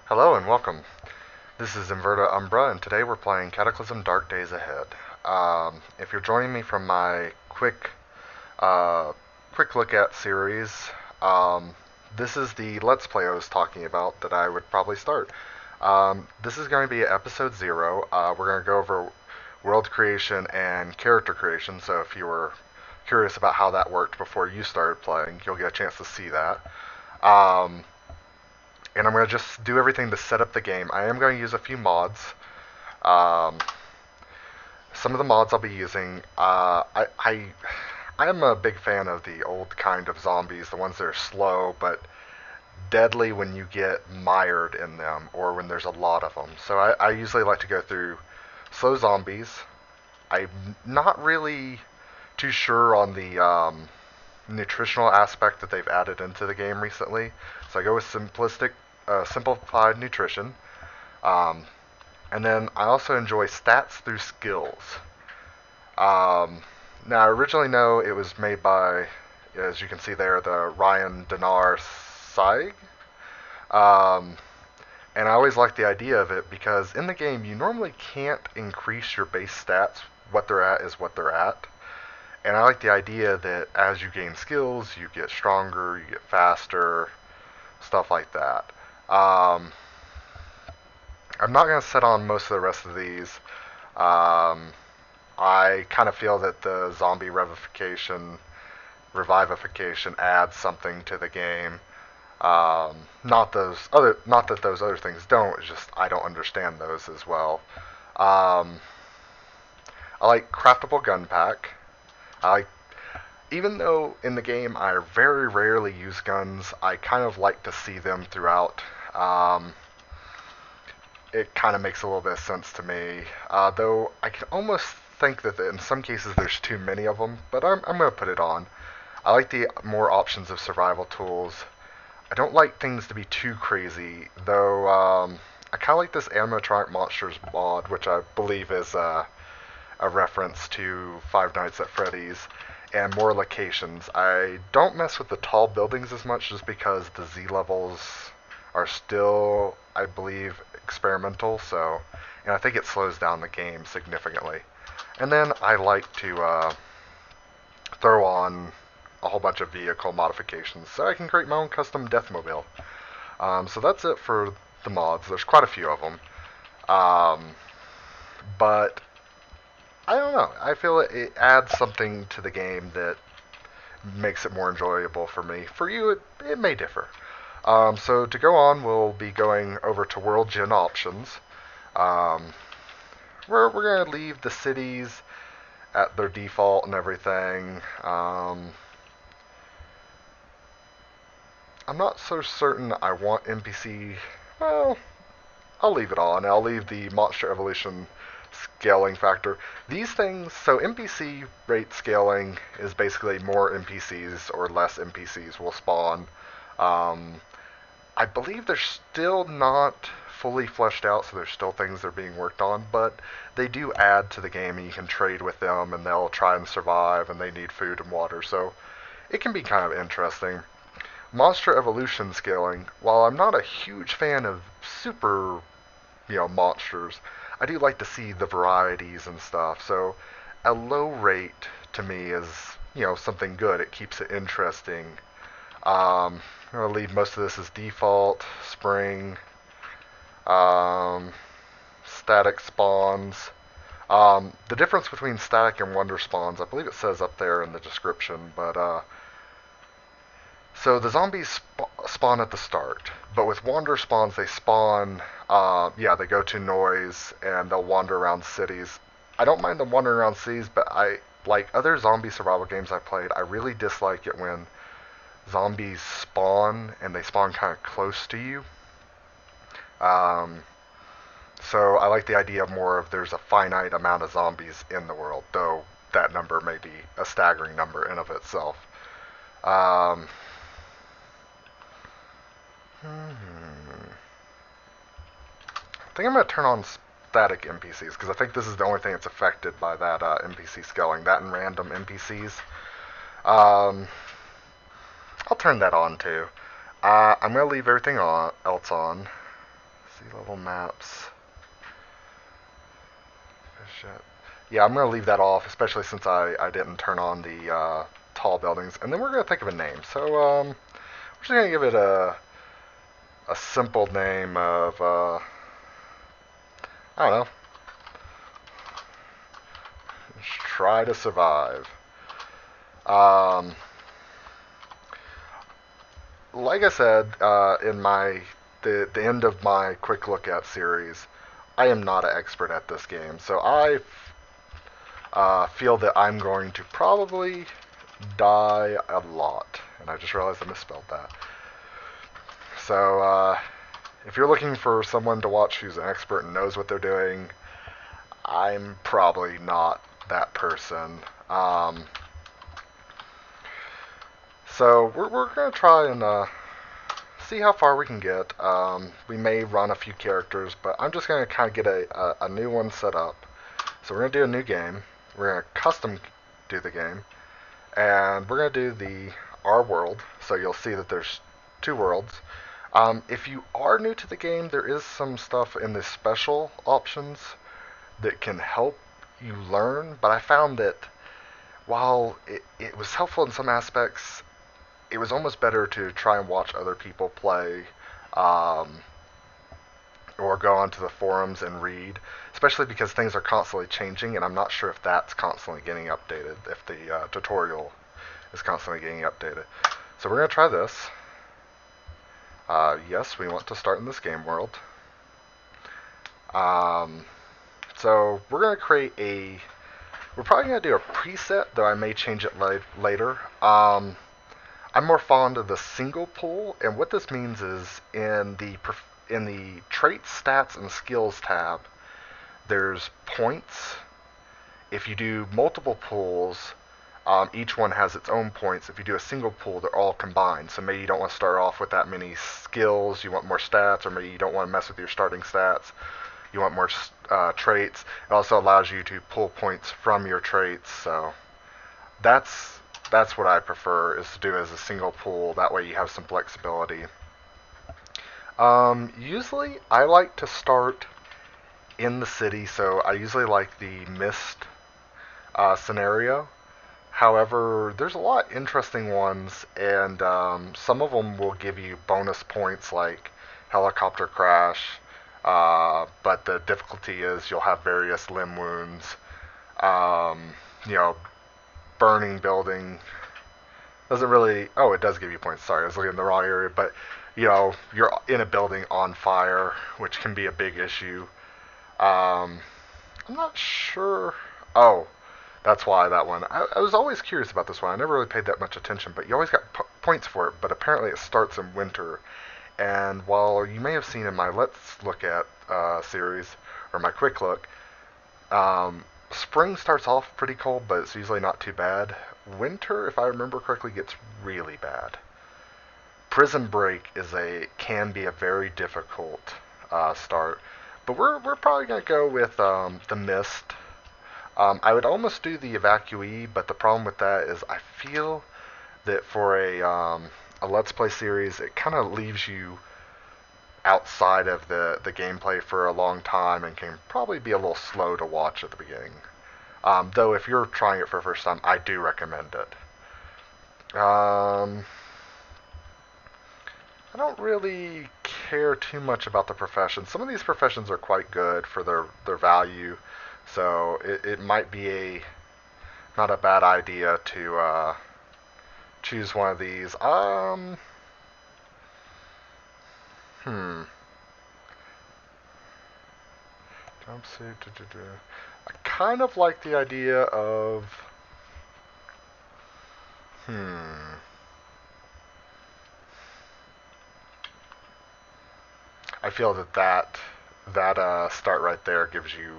Hello and welcome. This is Umbra, and today we're playing Cataclysm Dark Days Ahead. If you're joining me from my uh, quick look at series, this is the Let's Play I was talking about that I would probably start. This is going to be episode 0. We're going to go over world creation and character creation, so if you were curious about how that worked before you started playing, you'll get a chance to see that. Um, and I'm going to just do everything to set up the game. I am going to use a few mods. Um, some of the mods I'll be using, I am a big fan of the old kind of zombies, the ones that are slow but deadly when you get mired in them or when there's a lot of them. So I usually like to go through slow zombies. I'm not really too sure on the nutritional aspect that they've added into the game recently. So I go with simplified nutrition. Um, and then I also enjoy stats through skills. Um, Now, I originally know it was made by, as you can see there, the Ryan Dinar Saig. Um, and I always like the idea of it because in the game you normally can't increase your base stats. What they're at is what they're at. And I like the idea that as you gain skills, you get stronger, you get faster, stuff like that. Um, I'm not going to set on most of the rest of these. Um, I kind of feel that the zombie revivification adds something to the game. Not that those other things don't. It's just I don't understand those as well. Um, I like craftable gun pack. I like, even though in the game I very rarely use guns, I kind of like to see them throughout. Um, it kind of makes a little bit of sense to me. Though I can almost think that in some cases there's too many of them, but I'm going to put it on. I like the more options of survival tools. I don't like things to be too crazy, though. I kind of like this animatronic monsters mod, which I believe is a reference to Five Nights at Freddy's, and more locations. I don't mess with the tall buildings as much just because the Z levels are still, I believe, experimental, so, and I think it slows down the game significantly. And then I like to throw on a whole bunch of vehicle modifications so I can create my own custom Deathmobile. So that's it for the mods. There's quite a few of them. Um, but I don't know. I feel it adds something to the game that makes it more enjoyable for me. For you, it may differ. So to go on, we'll be going over to World Gen options. Um, we're going to leave the cities at their default and everything. I'm not so certain I want NPC. Well, I'll leave it on. I'll leave the Monster Evolution scaling factor. These things, so NPC rate scaling is basically more NPCs or less NPCs will spawn. Um, I believe they're still not fully fleshed out, so there's still things that are being worked on, but they do add to the game, and you can trade with them, and they'll try and survive, and they need food and water, so it can be kind of interesting. Monster evolution scaling, while I'm not a huge fan of super, monsters, I do like to see the varieties and stuff, so a low rate to me is, something good. It keeps it interesting. I'm going to leave most of this as default, spring, um, static spawns. The difference between static and wonder spawns, I believe it says up there in the description, but so the zombies spawn at the start, but with wander spawns they spawn. They go to noise and they'll wander around cities. I don't mind them wandering around cities, but I like other zombie survival games I've played. I really dislike it when zombies spawn and they spawn kind of close to you. Um, so I like the idea of more of there's a finite amount of zombies in the world, though that number may be a staggering number in of itself. Um, I think I'm going to turn on static NPCs because I think this is the only thing that's affected by that NPC scaling. That and random NPCs. Um, I'll turn that on too. I'm going to leave everything else on. Sea level maps. Shit. Yeah, I'm going to leave that off, especially since I didn't turn on the tall buildings. And then we're going to think of a name. So we're just going to give it a simple name of, I don't know, just try to survive. Um, like I said in the end of my quick look at series, I am not an expert at this game, so I feel that I'm going to probably die a lot. And I just realized I misspelled that. So if you're looking for someone to watch who's an expert and knows what they're doing, I'm probably not that person. So we're going to try and see how far we can get. We may run a few characters, but I'm just going to kind of get a new one set up. So we're going to do a new game. We're going to custom do the game. And we're going to do our world. So you'll see that there's two worlds. If you are new to the game, there is some stuff in the special options that can help you learn. But I found that while it was helpful in some aspects, it was almost better to try and watch other people play, or go onto the forums and read, especially because things are constantly changing, and I'm not sure if that's constantly getting updated, if the tutorial is constantly getting updated. So we're going to try this. Yes, we want to start in this game world. So we're going to create we're probably going to do a preset, though I may change it later. I'm more fond of the single pool, and what this means is in the traits, stats, and skills tab, there's points. If you do multiple pools, each one has its own points. If you do a single pool, they're all combined. So maybe you don't want to start off with that many skills, you want more stats, or maybe you don't want to mess with your starting stats, you want more traits. It also allows you to pull points from your traits, so that's what I prefer, is to do as a single pool. That way you have some flexibility. Usually I like to start in the city, so I usually like the mist scenario. However, there's a lot of interesting ones, and some of them will give you bonus points like helicopter crash, but the difficulty is you'll have various limb wounds. You know, burning building doesn't really. Oh, it does give you points. Sorry, I was looking in the wrong area. But you know, you're in a building on fire, which can be a big issue. I'm not sure. Oh, that's why that one. I was always curious about this one. I never really paid that much attention, but you always got points for it. But apparently, it starts in winter. And while you may have seen in my Let's Look At series, or my Quick Look, spring starts off pretty cold, but it's usually not too bad. Winter, if I remember correctly, gets really bad. Prison Break can be a very difficult start, but we're probably gonna go with the Mist. I would almost do the Evacuee, but the problem with that is I feel that for a Let's Play series, it kind of leaves you outside of the gameplay for a long time and can probably be a little slow to watch at the beginning. Though if you're trying it for the first time, I do recommend it. I don't really care too much about the professions. Some of these professions are quite good for their value, so it might be not a bad idea to choose one of these. Jumpsuit. I kind of like the idea of. I feel that start right there gives you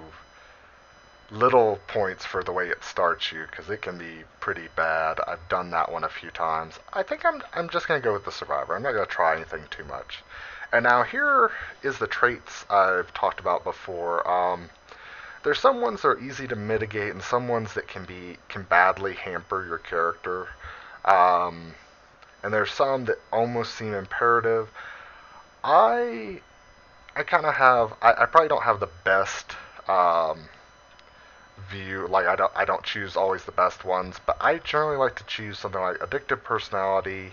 little points for the way it starts you, because it can be pretty bad. I've done that one a few times. I think I'm just gonna go with the Survivor. I'm not gonna try anything too much. And now here is the traits I've talked about before. There's some ones that are easy to mitigate, and some ones that can badly hamper your character. And there's some that almost seem imperative. I I kind of have. I probably don't have the best view. Like I don't choose always the best ones, but I generally like to choose something like addictive personality,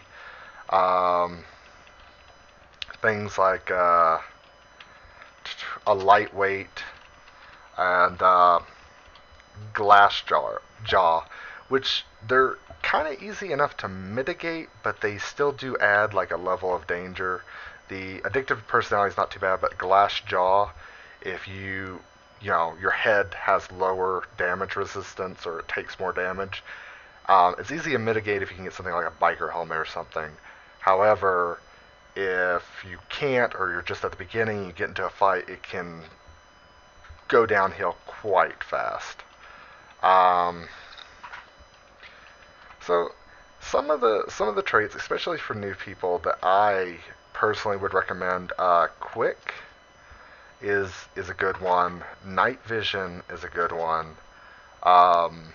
um, things like a lightweight and jaw, which they're kind of easy enough to mitigate, but they still do add like a level of danger. The addictive personality is not too bad, but glass jaw, if your head has lower damage resistance or it takes more damage, it's easy to mitigate if you can get something like a biker helmet or something. However, if you can't or you're just at the beginning, you get into a fight, it can go downhill quite fast. Um, so some of the traits, especially for new people, that I personally would recommend, quick is a good one. Night vision is a good one. Um,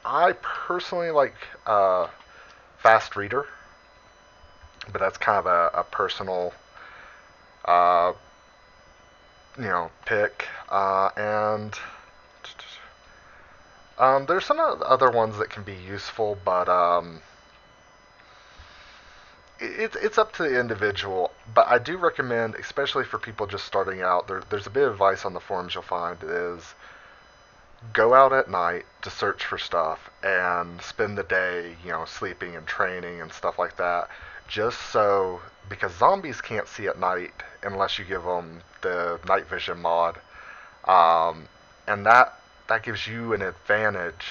I personally like fast reader, but that's kind of a personal uh, pick. And there's some other ones that can be useful, but it's up to the individual. But I do recommend, especially for people just starting out, there's a bit of advice on the forums you'll find is go out at night to search for stuff and spend the day, sleeping and training and stuff like that. Just so, because zombies can't see at night unless you give them the night vision mod, um, and that gives you an advantage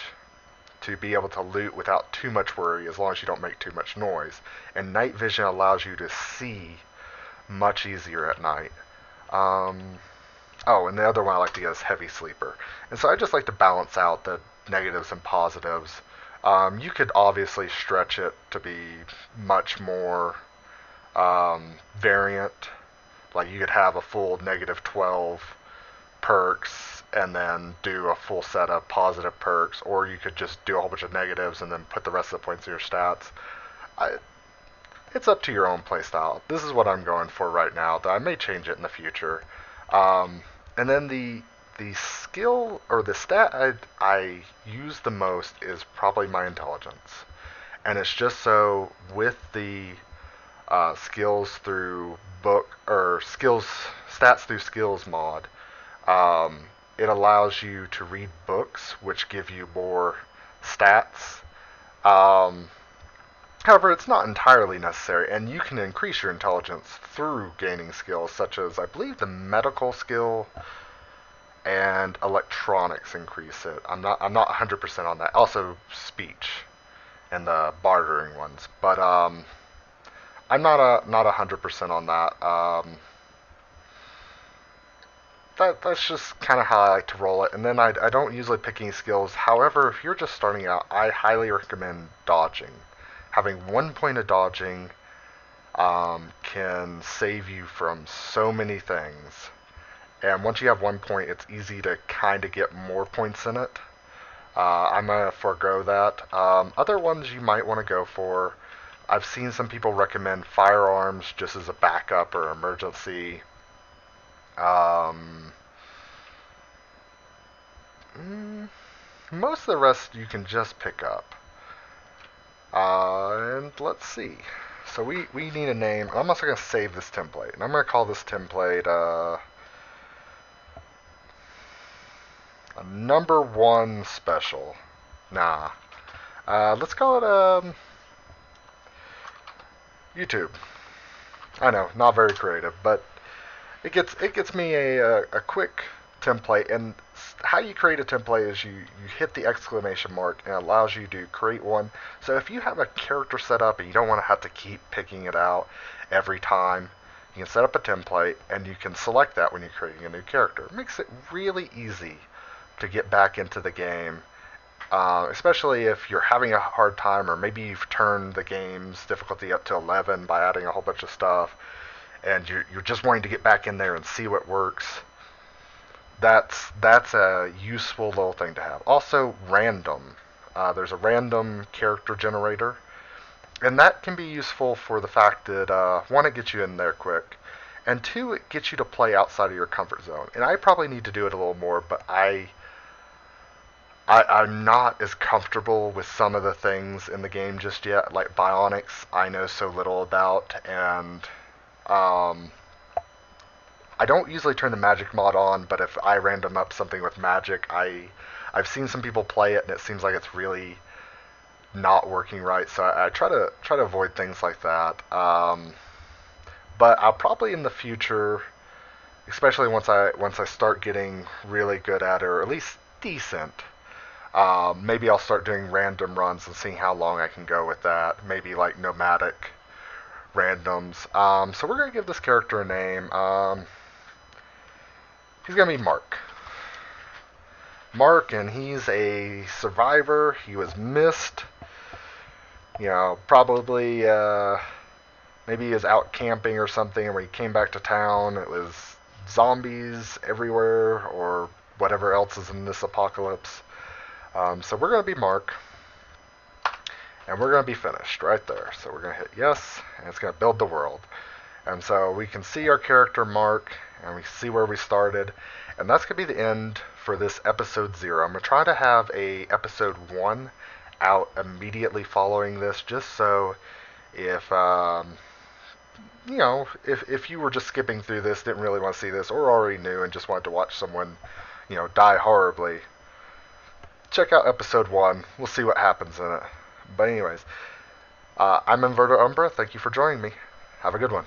to be able to loot without too much worry, as long as you don't make too much noise. And night vision allows you to see much easier at night. Um, Oh, and the other one I like to get is heavy sleeper. And so I just like to balance out the negatives and positives. You could obviously stretch it to be much more variant. Like you could have a full negative 12 perks and then do a full set of positive perks, or you could just do a whole bunch of negatives and then put the rest of the points in your stats. I, it's up to your own playstyle. This is what I'm going for right now, though I may change it in the future. Um, and then the skill or the stat I use the most is probably my intelligence, and it's just so with the skills through book or skills stats through skills mod, um, it allows you to read books which give you more stats. Um, However, it's not entirely necessary, and you can increase your intelligence through gaining skills such as, I believe, the medical skill and electronics increase it. I'm not 100% on that. Also, speech and the bartering ones, but I'm not 100% on that. That's just kind of how I like to roll it. And then I don't usually pick any skills. However, if you're just starting out, I highly recommend dodging. Having 1 point of dodging can save you from so many things. And once you have 1 point, it's easy to kind of get more points in it. I'm going to forego that. Other ones you might want to go for, I've seen some people recommend firearms just as a backup or emergency. Um, Most of the rest you can just pick up. And let's see. So we need a name. I'm also going to save this template. And I'm going to call this template a number one special. Nah. Let's call it YouTube. I know, not very creative, but it gets me a quick template. And how you create a template is you hit the exclamation mark and it allows you to create one. So if you have a character set up and you don't want to have to keep picking it out every time, you can set up a template and you can select that when you're creating a new character. It makes it really easy to get back into the game, especially if you're having a hard time or maybe you've turned the game's difficulty up to 11 by adding a whole bunch of stuff and you're just wanting to get back in there and see what works. That's a useful little thing to have. Also, random. There's a random character generator, and that can be useful for the fact that one, it gets you in there quick, and 2, it gets you to play outside of your comfort zone. And I probably need to do it a little more, but I'm not as comfortable with some of the things in the game just yet. Like bionics, I know so little about, and um, I don't usually turn the magic mod on. But if I random up something with magic, I've seen some people play it, and it seems like it's really not working right. So I try to avoid things like that. But I'll probably in the future, especially once I start getting really good at it, or at least decent. Maybe I'll start doing random runs and seeing how long I can go with that. Maybe like nomadic randoms. So we're gonna give this character a name. He's gonna be Mark. Mark, and he's a survivor. He was missed. Probably maybe he was out camping or something, and when he came back to town, it was zombies everywhere, or whatever else is in this apocalypse. So we're going to be Mark, and we're going to be finished right there. So we're going to hit yes, and it's going to build the world. And so we can see our character Mark, and we see where we started, and that's going to be the end for this episode 0. I'm going to try to have a episode 1 out immediately following this, just so if if you were just skipping through this, didn't really want to see this, or already knew and just wanted to watch someone die horribly, check out episode 1. We'll see what happens in it. But anyways, I'm Inverter Umbra. Thank you for joining me. Have a good one.